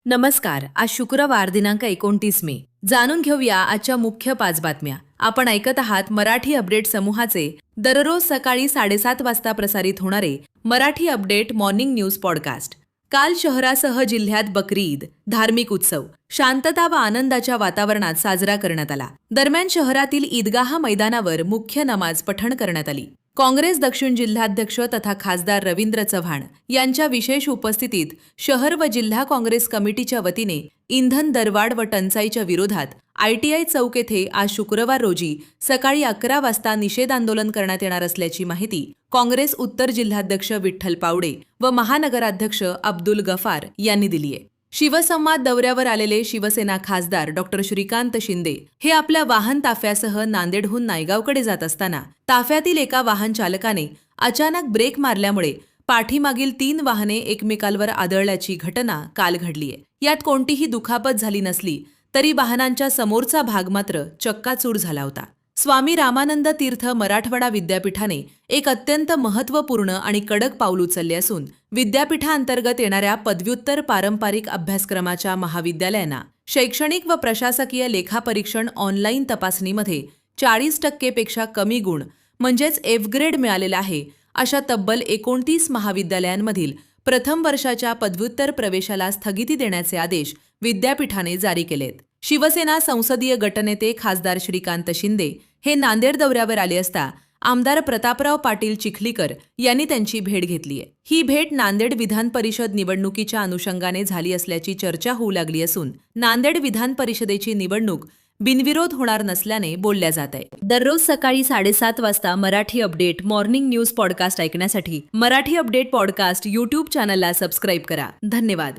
नमस्कार. आज शुक्रवार दिनांक 29 मे. जाणून घेऊया आजच्या मुख्य 5 बातम्या. आपण ऐकत आहात मराठी अपडेट समूहाचे दररोज सकाळी 7:30 वाजता प्रसारित होणारे Marathi update morning news podcast. काल शहरासह जिल्ह्यात बकरी ईद, धार्मिक उत्सव, शांतता व आनंदाच्या वातावरणात साजरा करण्यात आला. दरम्यान शहरातील ईदगाह मैदानावर मुख्य नमाज पठण करण्यात आली. काँग्रेस दक्षिण जिल्हाध्यक्ष तथा खासदार रवींद्र चव्हाण यांच्या विशेष उपस्थितीत शहर व जिल्हा काँग्रेस कमिटीच्या वतीने इंधन दरवाढ व टंचाईच्या विरोधात ITI चौक येथे आज शुक्रवार रोजी सकाळी 11 वाजता निषेध आंदोलन करण्यात येणार असल्याची माहिती काँग्रेस उत्तर जिल्हाध्यक्ष विठ्ठल पावडे व महानगराध्यक्ष अब्दुल गफार यांनी दिली आहे. शिवसंवाद दौऱ्यावर आलेले शिवसेना खासदार डॉक्टर श्रीकांत शिंदे हे आपल्या वाहन ताफ्यासह नांदेडहून नायगावकडे जात असताना ताफ्यातील एका वाहन चालकाने अचानक ब्रेक मारल्यामुळे पाठीमागील 3 वाहने एकमेकांवर आदळल्याची घटना काल घडलीय. यात कोणतीही दुखापत झाली नसली तरी वाहनांच्या समोरचा भाग मात्र चक्काचूर झाला होता. स्वामी रामानंद तीर्थ मराठवाडा विद्यापीठाने एक अत्यंत महत्त्वपूर्ण आणि कडक पाऊल उचलले असून विद्यापीठांतर्गत येणाऱ्या पदव्युत्तर पारंपरिक अभ्यासक्रमाच्या महाविद्यालयांना शैक्षणिक व प्रशासकीय लेखापरीक्षण ऑनलाईन तपासणीमध्ये 40% पेक्षा कमी गुण म्हणजेच F ग्रेड मिळालेला आहे अशा तब्बल 29 महाविद्यालयांमधील प्रथम वर्षाच्या पदव्युत्तर प्रवेशाला स्थगिती देण्याचे आदेश विद्यापीठाने जारी केलेत. शिवसेना संसदीय गटनेते खासदार श्रीकांत शिंदे हे नांदेड दौऱ्यावर आले असता आमदार प्रतापराव पाटील चिखलीकर यांनी त्यांची भेट घेतली आहे. ही भेट नांदेड विधान परिषद निवडणुकीच्या अनुषंगाने झाली असल्याची चर्चा होऊ लागली असून नांदेड विधान परिषदेची निवडणूक बिनविरोध होणार नसल्याने बोलल्या जात आहे. दररोज सकाळी 7:30 वाजता Marathi update morning news podcast ऐकण्यासाठी मराठी अपडेट पॉडकास्ट YouTube चॅनलला सबस्क्राईब करा. धन्यवाद.